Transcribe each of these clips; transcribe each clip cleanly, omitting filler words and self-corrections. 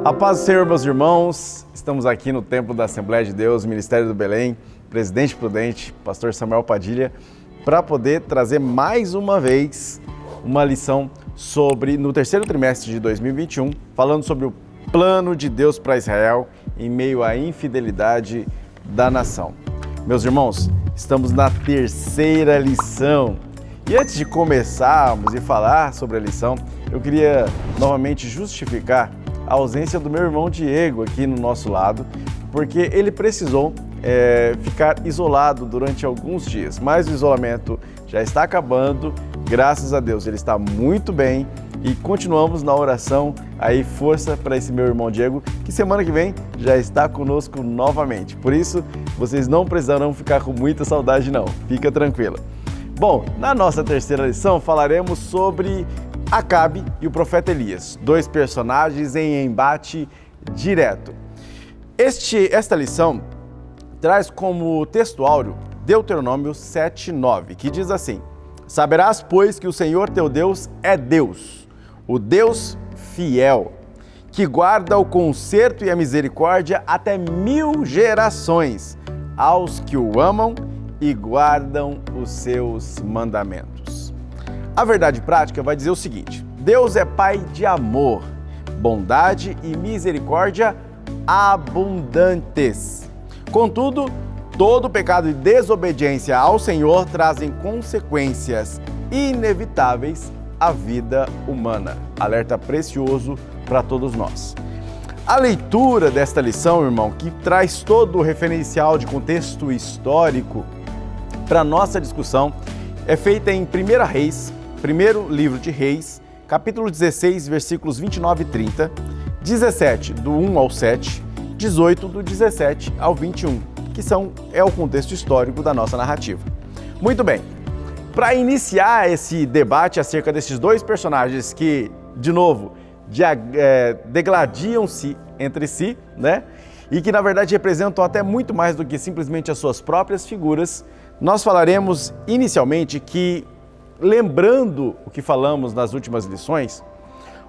A paz do Senhor, meus irmãos, estamos aqui no Templo da Assembleia de Deus, Ministério do Belém, Presidente Prudente, Pastor Samuel Padilha, para poder trazer mais uma vez uma lição no terceiro trimestre de 2021, falando sobre o plano de Deus para Israel em meio à infidelidade da nação. Meus irmãos, estamos na terceira lição. E antes de começarmos e falar sobre a lição, eu queria novamente justificar a ausência do meu irmão Diego aqui no nosso lado, porque ele precisou ficar isolado durante alguns dias, mas o isolamento já está acabando, graças a Deus, ele está muito bem e continuamos na oração, aí força para esse meu irmão Diego, que semana que vem já está conosco novamente, por isso vocês não precisarão ficar com muita saudade não, fica tranquila. Bom, na nossa terceira lição falaremos sobre Acabe e o profeta Elias, dois personagens em embate direto. Esta lição traz como texto áureo Deuteronômio 7:9, que diz assim: Saberás, pois, que o Senhor teu Deus é Deus, o Deus fiel, que guarda o conserto e a misericórdia até 1000 gerações aos que o amam e guardam os seus mandamentos. A verdade prática vai dizer o seguinte: Deus é Pai de amor, bondade e misericórdia abundantes. Contudo, todo pecado e desobediência ao Senhor trazem consequências inevitáveis à vida humana. Alerta precioso para todos nós. A leitura desta lição, irmão, que traz todo o referencial de contexto histórico para nossa discussão, é feita em 1 Reis, primeiro livro de Reis, capítulo 16, versículos 29 e 30, 17, do 1 ao 7, 18, do 17 ao 21, que é o contexto histórico da nossa narrativa. Muito bem, para iniciar esse debate acerca desses dois personagens que, de novo, degladiam-se entre si, né? E que, na verdade, representam até muito mais do que simplesmente as suas próprias figuras, nós falaremos inicialmente que, lembrando o que falamos nas últimas lições,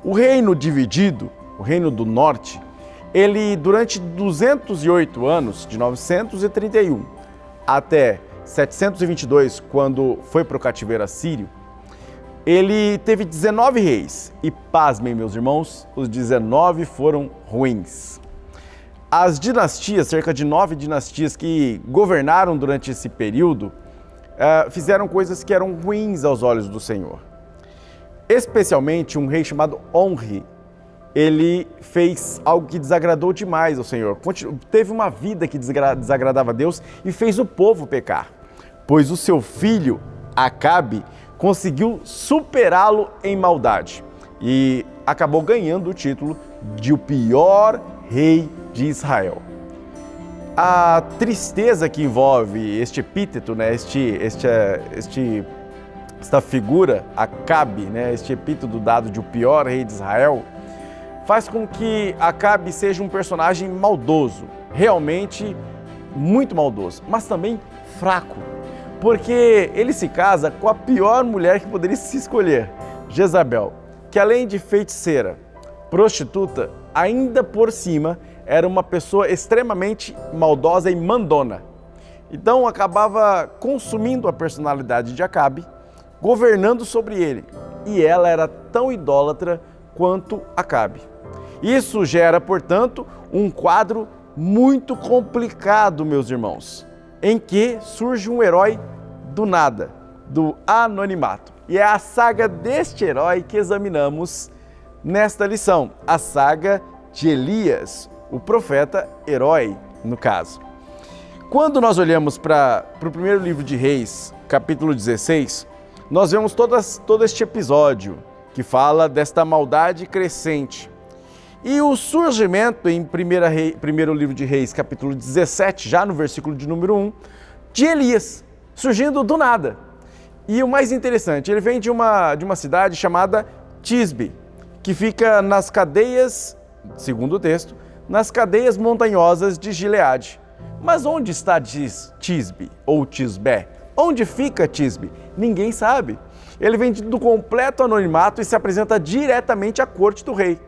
o reino dividido, o reino do norte, ele durante 208 anos, de 931 até 722, quando foi para o cativeiro assírio, ele teve 19 reis e, pasmem meus irmãos, os 19 foram ruins. As dinastias, cerca de 9 dinastias que governaram durante esse período, fizeram coisas que eram ruins aos olhos do Senhor. Especialmente um rei chamado Onri, ele fez algo que desagradou demais ao Senhor. Teve uma vida que desagradava a Deus e fez o povo pecar, pois o seu filho, Acabe, conseguiu superá-lo em maldade e acabou ganhando o título de o pior rei de Israel. A tristeza que envolve este epíteto, né, esta figura, Acabe, né, este epíteto dado de o pior rei de Israel, faz com que Acabe seja um personagem maldoso, realmente muito maldoso, mas também fraco, porque ele se casa com a pior mulher que poderia se escolher, Jezabel, que além de feiticeira, prostituta, ainda por cima era uma pessoa extremamente maldosa e mandona. Então acabava consumindo a personalidade de Acabe, governando sobre ele, e ela era tão idólatra quanto Acabe. Isso gera, portanto, um quadro muito complicado, meus irmãos, em que surge um herói do nada, do anonimato. E é a saga deste herói que examinamos nesta lição, a saga de Elias, o profeta herói, no caso. Quando nós olhamos para o primeiro livro de Reis, capítulo 16, nós vemos todo este episódio que fala desta maldade crescente. E o surgimento em primeiro livro de Reis, capítulo 17, já no versículo de número 1, de Elias, surgindo do nada. E o mais interessante, ele vem de uma cidade chamada Tisbe, que fica nas cadeias, segundo o texto, nas cadeias montanhosas de Gileade. Mas onde está Tisbe ou Tisbé? Onde fica Tisbe? Ninguém sabe. Ele vem do completo anonimato e se apresenta diretamente à corte do rei.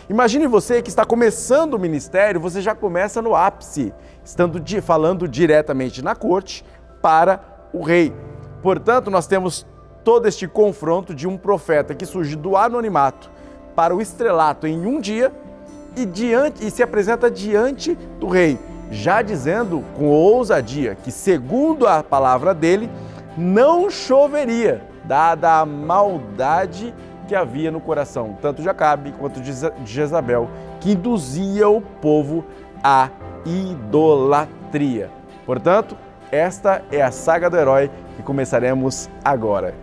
Imagine você que está começando o ministério, você já começa no ápice, falando diretamente na corte para o rei. Portanto, nós temos todo este confronto de um profeta que surge do anonimato para o estrelato em um dia e se apresenta diante do rei, já dizendo com ousadia que, segundo a palavra dele, não choveria, dada a maldade que havia no coração, tanto de Acabe quanto de Jezabel, que induzia o povo à idolatria. Portanto, esta é a saga do herói que começaremos agora.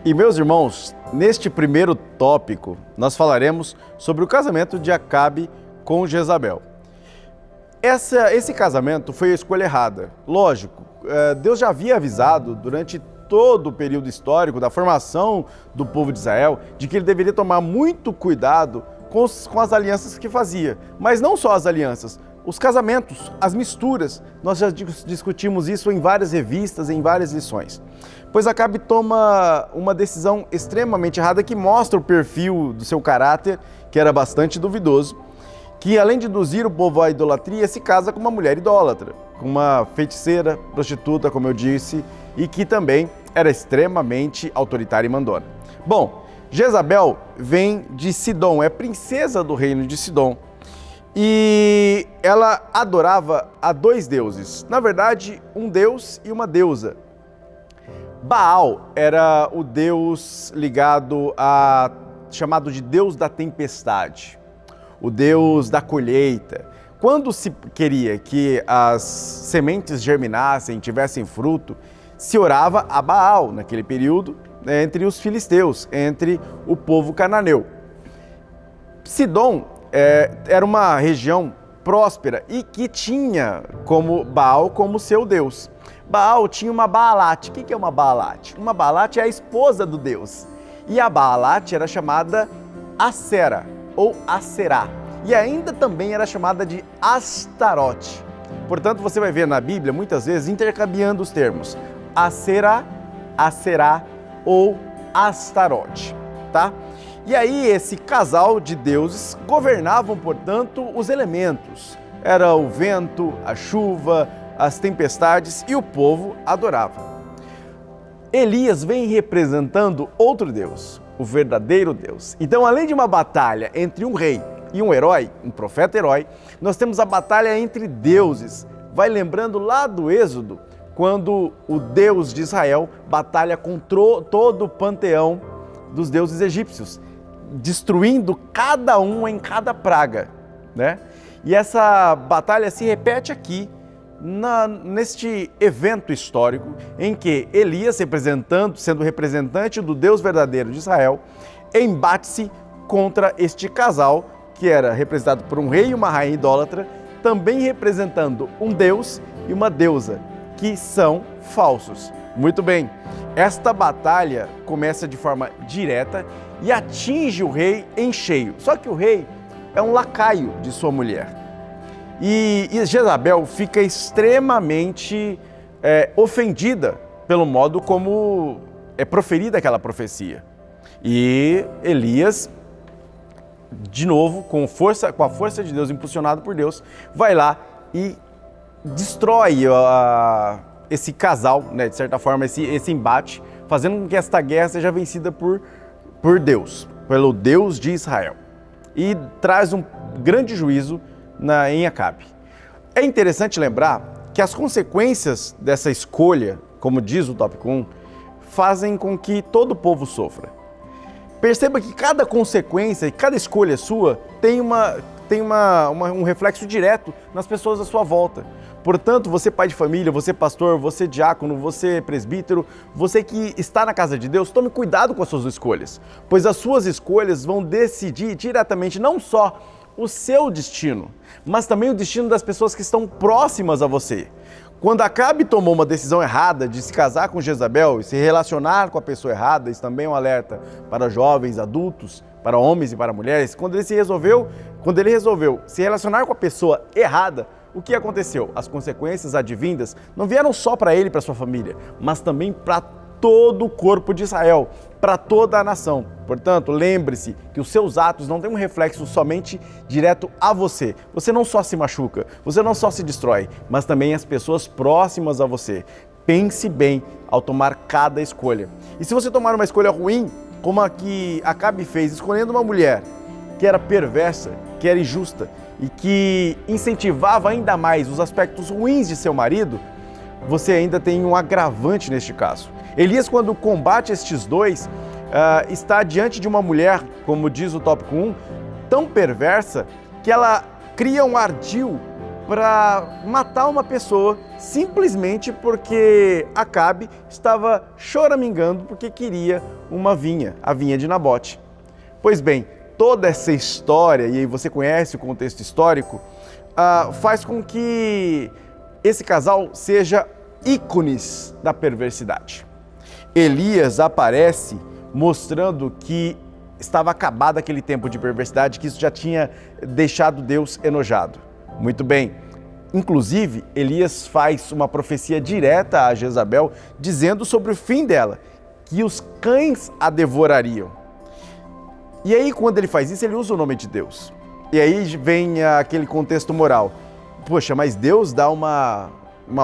E meus irmãos, neste primeiro tópico, nós falaremos sobre o casamento de Acabe com Jezabel. Esse casamento foi a escolha errada. Lógico, Deus já havia avisado durante todo o período histórico da formação do povo de Israel de que ele deveria tomar muito cuidado com as alianças que fazia. Mas não só as alianças, os casamentos, as misturas. Nós já discutimos isso em várias revistas, em várias lições. Pois Acabe toma uma decisão extremamente errada que mostra o perfil do seu caráter, que era bastante duvidoso, que além de induzir o povo à idolatria, se casa com uma mulher idólatra, com uma feiticeira, prostituta, como eu disse, e que também era extremamente autoritária e mandona. Bom, Jezabel vem de Sidom, é princesa do reino de Sidom, e ela adorava a dois deuses, na verdade, um deus e uma deusa. Baal era o deus chamado de deus da tempestade, o deus da colheita. Quando se queria que as sementes germinassem, tivessem fruto, se orava a Baal naquele período, entre os filisteus, entre o povo cananeu. Sidom era uma região próspera e que tinha como Baal como seu deus. Baal tinha uma Baalate. O que é uma Baalate? Uma Baalate é a esposa do deus. E a Baalate era chamada Acera ou Aserá. E ainda também era chamada de Astarote. Portanto, você vai ver na Bíblia, muitas vezes, intercambiando os termos Acera, Aserá ou Astarote, tá? E aí esse casal de deuses governavam, portanto, os elementos. Era o vento, a chuva, as tempestades, e o povo adorava. Elias vem representando outro Deus, o verdadeiro Deus. Então, além de uma batalha entre um rei e um herói, um profeta herói, nós temos a batalha entre deuses. Vai lembrando lá do Êxodo, quando o Deus de Israel batalha contra todo o panteão dos deuses egípcios, destruindo cada um em cada praga, né? E essa batalha se repete aqui, neste evento histórico, em que Elias, sendo representante do Deus verdadeiro de Israel, embate-se contra este casal, que era representado por um rei e uma rainha idólatra, também representando um deus e uma deusa, que são falsos. Muito bem, esta batalha começa de forma direta e atinge o rei em cheio. Só que o rei é um lacaio de sua mulher. E Jezabel fica extremamente ofendida pelo modo como é proferida aquela profecia. E Elias, de novo, com a força de Deus, impulsionado por Deus, vai lá e destrói esse casal, né, de certa forma, esse embate, fazendo com que esta guerra seja vencida por Deus, pelo Deus de Israel. E traz um grande juízo em Acabe. É interessante lembrar que as consequências dessa escolha, como diz o tópico 1, fazem com que todo o povo sofra. Perceba que cada consequência e cada escolha sua tem um reflexo direto nas pessoas à sua volta. Portanto, você pai de família, você pastor, você diácono, você presbítero, você que está na casa de Deus, tome cuidado com as suas escolhas, pois as suas escolhas vão decidir diretamente não só o seu destino, mas também o destino das pessoas que estão próximas a você. Quando Acabe tomou uma decisão errada de se casar com Jezabel e se relacionar com a pessoa errada, isso também é um alerta para jovens, adultos, para homens e para mulheres. Quando ele resolveu se relacionar com a pessoa errada, o que aconteceu? As consequências advindas não vieram só para ele e para sua família, mas também para todo o corpo de Israel, para toda a nação. Portanto, lembre-se que os seus atos não têm um reflexo somente direto a você. Você não só se machuca, você não só se destrói, mas também as pessoas próximas a você. Pense bem ao tomar cada escolha. E se você tomar uma escolha ruim, como a que Acabe fez, escolhendo uma mulher que era perversa, que era injusta e que incentivava ainda mais os aspectos ruins de seu marido, você ainda tem um agravante neste caso. Elias, quando combate estes dois, está diante de uma mulher, como diz o tópico 1, tão perversa que ela cria um ardil para matar uma pessoa simplesmente porque Acabe estava choramingando porque queria uma vinha, a vinha de Nabote. Pois bem, toda essa história, e aí você conhece o contexto histórico, faz com que esse casal seja ícones da perversidade. Elias aparece mostrando que estava acabado aquele tempo de perversidade, que isso já tinha deixado Deus enojado. Muito bem. Inclusive, Elias faz uma profecia direta a Jezabel, dizendo sobre o fim dela, que os cães a devorariam. E aí, quando ele faz isso, ele usa o nome de Deus. E aí vem aquele contexto moral. Poxa, mas Deus dá uma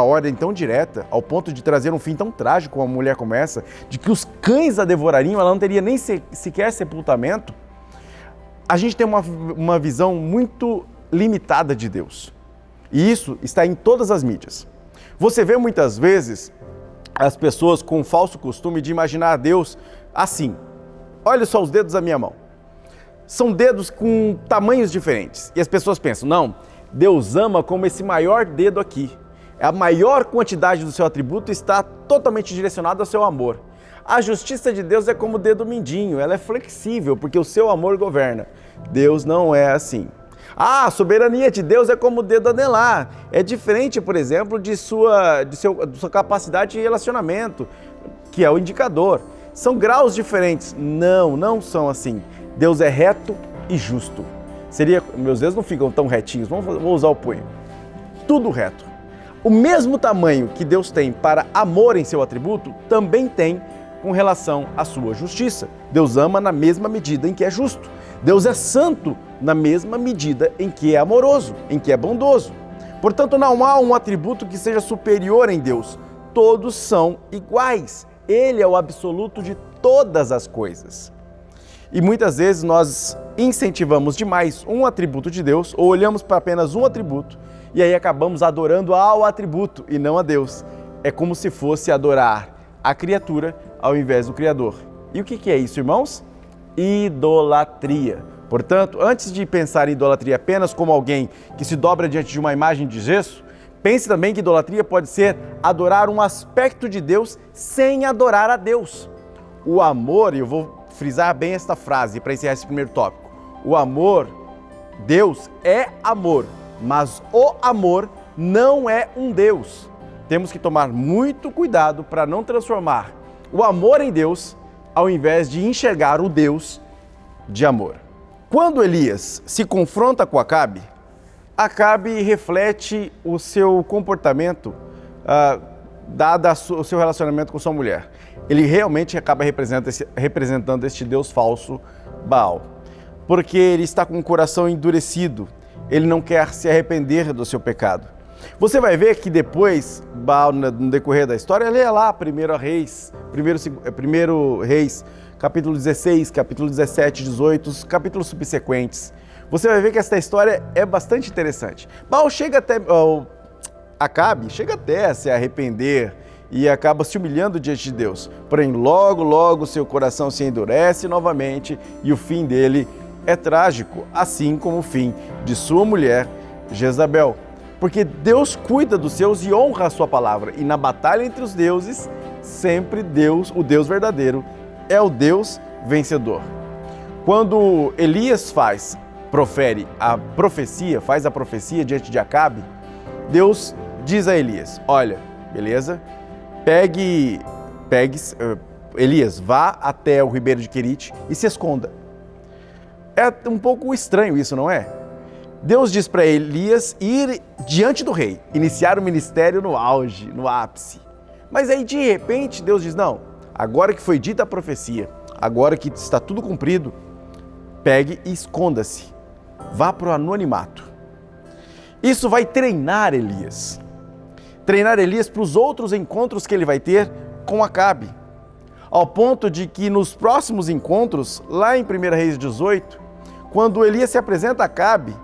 ordem tão direta, ao ponto de trazer um fim tão trágico como uma mulher como essa, de que os cães a devorariam, ela não teria nem sequer sepultamento. A gente tem uma visão muito limitada de Deus. E isso está em todas as mídias. Você vê muitas vezes as pessoas com o falso costume de imaginar Deus assim. Olha só os dedos da minha mão. São dedos com tamanhos diferentes. E as pessoas pensam, não, Deus ama como esse maior dedo aqui. A maior quantidade do seu atributo está totalmente direcionada ao seu amor. A justiça de Deus é como o dedo mindinho, ela é flexível, porque o seu amor governa. Deus não é assim. A soberania de Deus é como o dedo anelar. É diferente, por exemplo, de sua capacidade de relacionamento, que é o indicador. São graus diferentes. Não são assim. Deus é reto e justo. Meus dedos não ficam tão retinhos, vou usar o punho. Tudo reto. O mesmo tamanho que Deus tem para amor em seu atributo, também tem com relação à sua justiça. Deus ama na mesma medida em que é justo. Deus é santo na mesma medida em que é amoroso, em que é bondoso. Portanto, não há um atributo que seja superior em Deus. Todos são iguais. Ele é o absoluto de todas as coisas. E muitas vezes nós incentivamos demais um atributo de Deus, ou olhamos para apenas um atributo, e aí acabamos adorando ao atributo e não a Deus. É como se fosse adorar a criatura ao invés do Criador. E o que é isso, irmãos? Idolatria. Portanto, antes de pensar em idolatria apenas como alguém que se dobra diante de uma imagem de gesso, pense também que idolatria pode ser adorar um aspecto de Deus sem adorar a Deus. O amor, e eu vou frisar bem esta frase para encerrar esse primeiro tópico, o amor, Deus é amor, mas o amor não é um Deus. Temos que tomar muito cuidado para não transformar o amor em Deus, ao invés de enxergar o Deus de amor. Quando Elias se confronta com Acabe, Acabe reflete o seu comportamento, dado o seu relacionamento com sua mulher. Ele realmente acaba representando este Deus falso, Baal, porque ele está com o coração endurecido, ele não quer se arrepender do seu pecado. Você vai ver que depois, Baal, no decorrer da história, leia lá 1 Reis, capítulo 16, capítulo 17, 18, os capítulos subsequentes. Você vai ver que essa história é bastante interessante. Baal Acabe chega até a se arrepender e acaba se humilhando diante de Deus. Porém, logo seu coração se endurece novamente e o fim dele é trágico, assim como o fim de sua mulher, Jezabel. Porque Deus cuida dos seus e honra a sua palavra. E na batalha entre os deuses, sempre Deus, o Deus verdadeiro, é o Deus vencedor. Quando Elias faz a profecia diante de Acabe, Deus diz a Elias, olha, beleza, Elias, vá até o ribeiro de Querite e se esconda. É um pouco estranho isso, não é? Deus diz para Elias ir diante do rei, iniciar o ministério no auge, no ápice. Mas aí, de repente, Deus diz, não, agora que foi dita a profecia, agora que está tudo cumprido, pegue e esconda-se. Vá para o anonimato. Isso vai treinar Elias. Treinar Elias para os outros encontros que ele vai ter com Acabe. Ao ponto de que nos próximos encontros, lá em 1 Reis 18, quando Elias se apresenta a Acabe,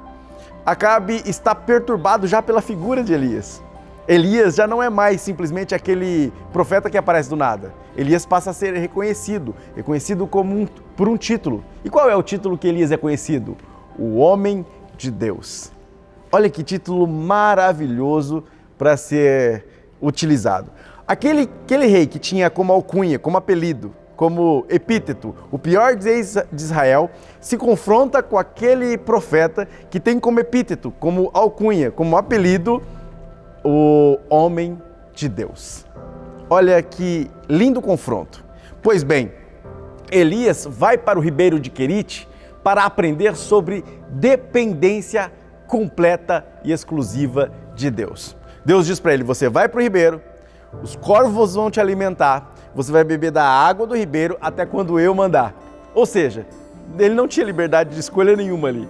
Acabe está perturbado já pela figura de Elias. Elias já não é mais simplesmente aquele profeta que aparece do nada. Elias passa a ser reconhecido como por um título. E qual é o título que Elias é conhecido? O Homem de Deus. Olha que título maravilhoso para ser utilizado. Aquele rei que tinha como alcunha, como apelido, como epíteto, o pior de Israel, se confronta com aquele profeta que tem como epíteto, como alcunha, como apelido, o homem de Deus. Olha que lindo confronto. Pois bem, Elias vai para o ribeiro de Querite para aprender sobre dependência completa e exclusiva de Deus. Deus diz para ele: você vai para o ribeiro, os corvos vão te alimentar, você vai beber da água do ribeiro até quando eu mandar. Ou seja, ele não tinha liberdade de escolha nenhuma ali.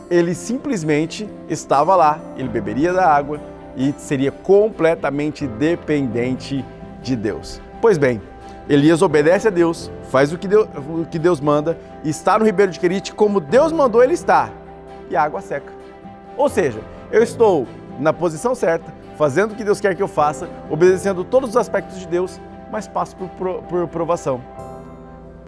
Ele simplesmente estava lá, ele beberia da água e seria completamente dependente de Deus. Pois bem, Elias obedece a Deus, faz o que Deus manda, e está no ribeiro de Querite como Deus mandou ele estar, e a água seca. Ou seja, eu estou na posição certa, fazendo o que Deus quer que eu faça, obedecendo todos os aspectos de Deus, mas passo por provação.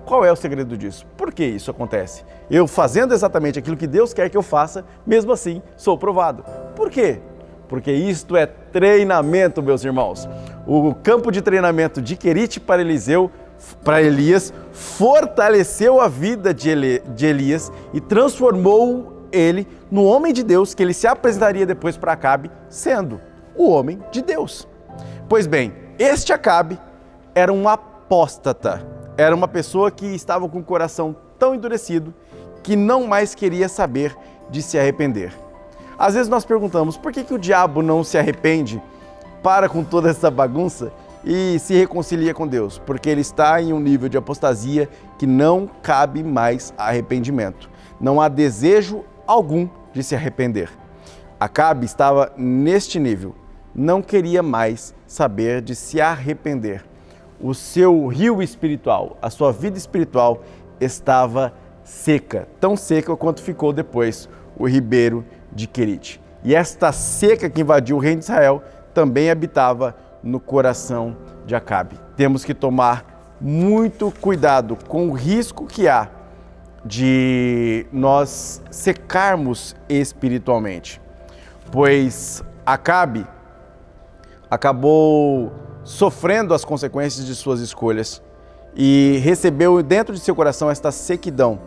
Qual é o segredo disso? Por que isso acontece? Eu fazendo exatamente aquilo que Deus quer que eu faça, mesmo assim sou provado. Por quê? Porque isto é treinamento, meus irmãos. O campo de treinamento de Querite para Elias fortaleceu a vida de Elias e transformou ele no homem de Deus que ele se apresentaria depois para Acabe, sendo o homem de Deus. Pois bem, este Acabe era um apóstata, era uma pessoa que estava com o coração tão endurecido que não mais queria saber de se arrepender. Às vezes nós perguntamos, por que o diabo não se arrepende, para com toda essa bagunça e se reconcilia com Deus? Porque ele está em um nível de apostasia que não cabe mais arrependimento. Não há desejo algum de se arrepender. Acabe estava neste nível, não queria mais saber de se arrepender. O seu rio espiritual, a sua vida espiritual estava seca, tão seca quanto ficou depois o ribeiro de Querite. E esta seca que invadiu o reino de Israel também habitava no coração de Acabe. Temos que tomar muito cuidado com o risco que há de nós secarmos espiritualmente, pois Acabe acabou sofrendo as consequências de suas escolhas e recebeu dentro de seu coração esta sequidão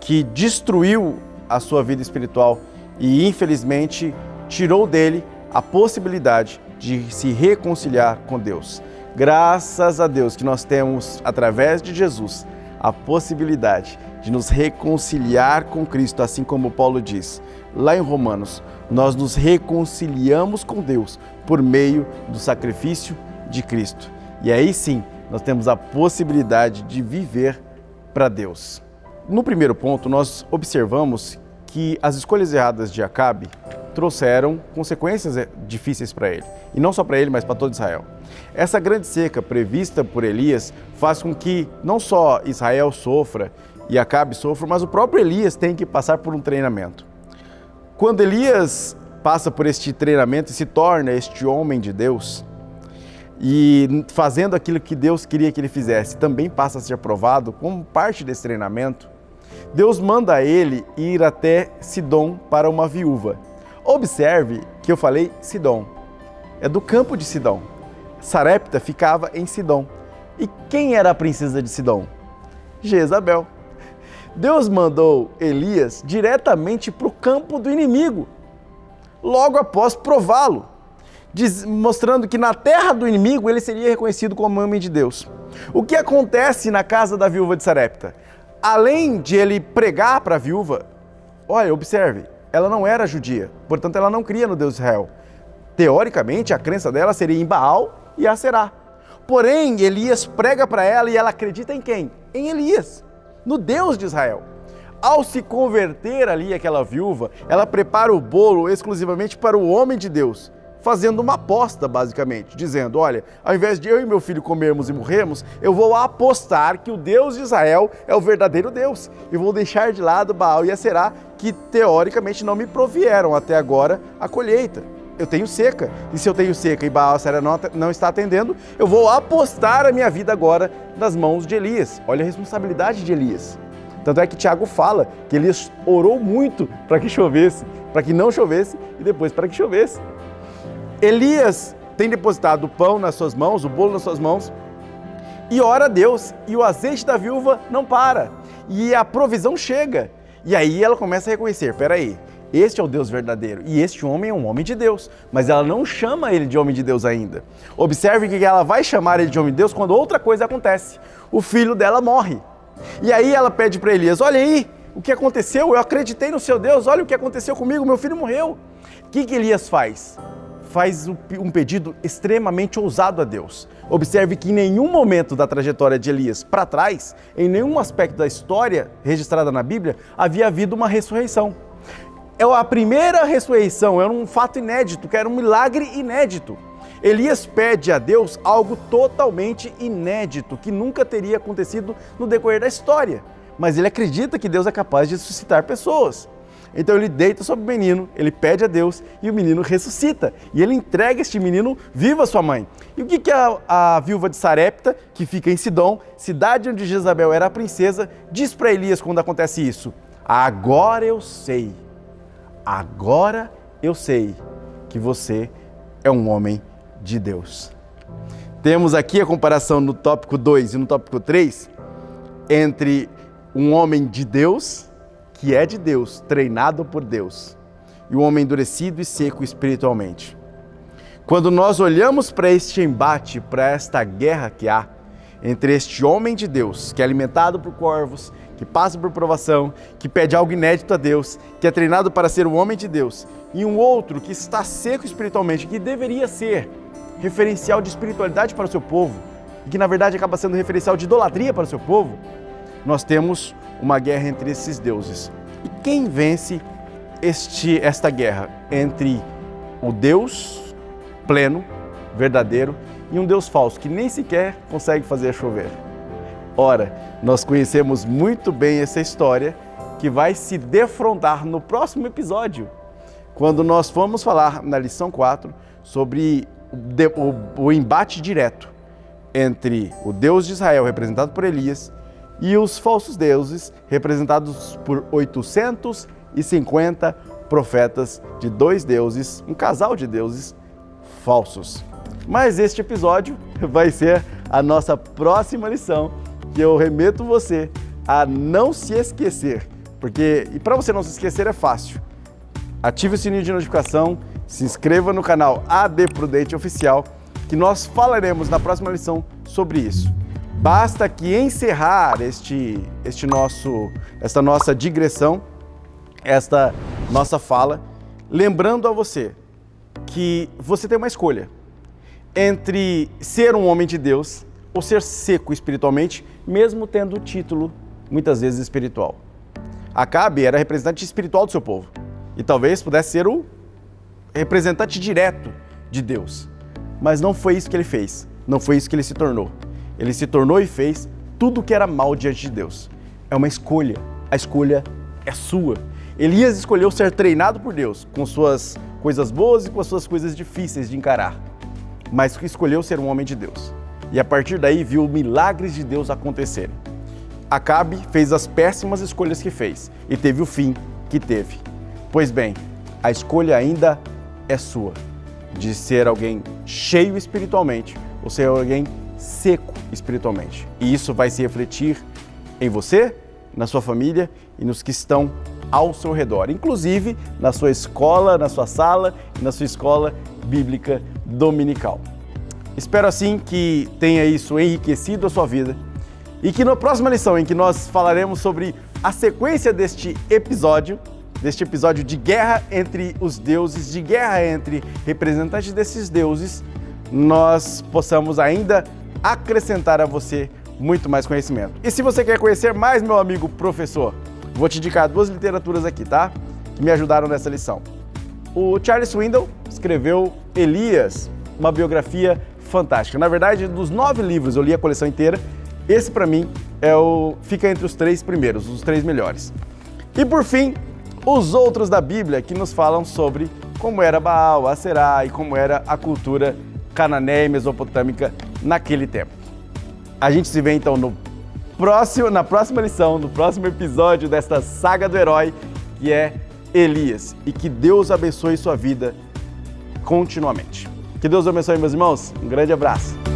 que destruiu a sua vida espiritual e, infelizmente, tirou dele a possibilidade de se reconciliar com Deus. Graças a Deus que nós temos, através de Jesus, a possibilidade de nos reconciliar com Cristo, assim como Paulo diz lá em Romanos, nós nos reconciliamos com Deus por meio do sacrifício de Cristo. E aí sim, nós temos a possibilidade de viver para Deus. No primeiro ponto, nós observamos que as escolhas erradas de Acabe trouxeram consequências difíceis para ele. E não só para ele, mas para todo Israel. Essa grande seca prevista por Elias faz com que não só Israel sofra e Acabe sofra, mas o próprio Elias tem que passar por um treinamento. Quando Elias passa por este treinamento e se torna este homem de Deus, e fazendo aquilo que Deus queria que ele fizesse, também passa a ser aprovado como parte desse treinamento, Deus manda a ele ir até Sidom para uma viúva. Observe que eu falei Sidom, é do campo de Sidom. Sarepta ficava em Sidom. E quem era a princesa de Sidom? Jezabel. Deus mandou Elias diretamente para o campo do inimigo, logo após prová-lo, mostrando que na terra do inimigo ele seria reconhecido como homem de Deus. O que acontece na casa da viúva de Sarepta? Além de ele pregar para a viúva, olha, observe, ela não era judia, portanto ela não cria no Deus de Israel. Teoricamente, a crença dela seria em Baal e Aserá. Porém, Elias prega para ela e ela acredita em quem? Em Elias, no Deus de Israel. Ao se converter ali aquela viúva, ela prepara o bolo exclusivamente para o homem de Deus, fazendo uma aposta basicamente, dizendo, olha, ao invés de eu e meu filho comermos e morrermos, eu vou apostar que o Deus de Israel é o verdadeiro Deus e vou deixar de lado Baal e Aserá, que teoricamente não me provieram até agora a colheita. Eu tenho seca, e se eu tenho seca e Baal Aserá não está atendendo, eu vou apostar a minha vida agora nas mãos de Elias. Olha a responsabilidade de Elias. Tanto é que Tiago fala que Elias orou muito para que chovesse, para que não chovesse e depois para que chovesse. Elias tem depositado o pão nas suas mãos, o bolo nas suas mãos, e ora a Deus, e o azeite da viúva não para, e a provisão chega. E aí ela começa a reconhecer, peraí, este é o Deus verdadeiro, e este homem é um homem de Deus, mas ela não chama ele de homem de Deus ainda. Observe que ela vai chamar ele de homem de Deus quando outra coisa acontece, o filho dela morre. E aí ela pede para Elias, olha aí, o que aconteceu? Eu acreditei no seu Deus, olha o que aconteceu comigo, meu filho morreu. O que Elias faz? Faz um pedido extremamente ousado a Deus. Observe que em nenhum momento da trajetória de Elias para trás, em nenhum aspecto da história registrada na Bíblia, havia havido uma ressurreição. A primeira ressurreição era um fato inédito, que era um milagre inédito. Elias pede a Deus algo totalmente inédito, que nunca teria acontecido no decorrer da história. Mas ele acredita que Deus é capaz de ressuscitar pessoas. Então ele deita sobre o menino, ele pede a Deus e o menino ressuscita. E ele entrega este menino vivo à sua mãe. E o que a viúva de Sarepta, que fica em Sidom, cidade onde Jezabel era a princesa, diz para Elias quando acontece isso? Agora eu sei que você é um homem de Deus. Temos aqui a comparação no tópico 2 e no tópico 3 entre um homem de Deus, que é de Deus, treinado por Deus, e um homem endurecido e seco espiritualmente. Quando nós olhamos para este embate, para esta guerra que há entre este homem de Deus, que é alimentado por corvos, que passa por provação, que pede algo inédito a Deus, que é treinado para ser um homem de Deus, e um outro que está seco espiritualmente, que deveria ser referencial de espiritualidade para o seu povo, e que na verdade acaba sendo referencial de idolatria para o seu povo, nós temos uma guerra entre esses deuses. E quem vence esta guerra entre o Deus pleno, verdadeiro, e um Deus falso, que nem sequer consegue fazer chover? Ora, nós conhecemos muito bem essa história, que vai se defrontar no próximo episódio, quando nós formos falar na lição 4 sobre o embate direto entre o Deus de Israel, representado por Elias, e os falsos deuses, representados por 850 profetas de dois deuses, um casal de deuses falsos. Mas este episódio vai ser a nossa próxima lição, que eu remeto você a não se esquecer, e para você não se esquecer é fácil. Ative o sininho de notificação, se inscreva no canal AD Prudente Oficial, que nós falaremos na próxima lição sobre isso. Basta que encerrar esta nossa digressão, esta nossa fala, lembrando a você que você tem uma escolha entre ser um homem de Deus ou ser seco espiritualmente, mesmo tendo o título, muitas vezes, espiritual. Acabe era representante espiritual do seu povo e talvez pudesse ser o representante direto de Deus. Mas não foi isso que ele fez, não foi isso que ele se tornou. Ele se tornou e fez tudo o que era mal diante de Deus. É uma escolha, a escolha é sua. Elias escolheu ser treinado por Deus, com suas coisas boas e com as suas coisas difíceis de encarar, mas escolheu ser um homem de Deus. E a partir daí viu milagres de Deus acontecerem. Acabe fez as péssimas escolhas que fez e teve o fim que teve. Pois bem, a escolha ainda é sua, de ser alguém cheio espiritualmente ou ser alguém seco espiritualmente. E isso vai se refletir em você, na sua família e nos que estão ao seu redor, inclusive na sua escola, na sua sala e na sua escola bíblica dominical. Espero assim que tenha isso enriquecido a sua vida e que na próxima lição, em que nós falaremos sobre a sequência deste episódio de guerra entre os deuses, de guerra entre representantes desses deuses, nós possamos ainda acrescentar a você muito mais conhecimento. E se você quer conhecer mais, meu amigo professor, vou te indicar 2 literaturas aqui, tá? Que me ajudaram nessa lição. O Charles Swindoll escreveu Elias, uma biografia fantástica. Na verdade, dos 9 livros, eu li a coleção inteira. Esse, para mim, fica entre os 3 primeiros, os 3 melhores. E, por fim, os outros da Bíblia, que nos falam sobre como era Baal, Aserá e como era a cultura cananeia e mesopotâmica naquele tempo. A gente se vê, então, na próxima lição, no próximo episódio desta saga do herói, que é Elias. E que Deus abençoe sua vida continuamente. Que Deus abençoe, meus irmãos. Um grande abraço.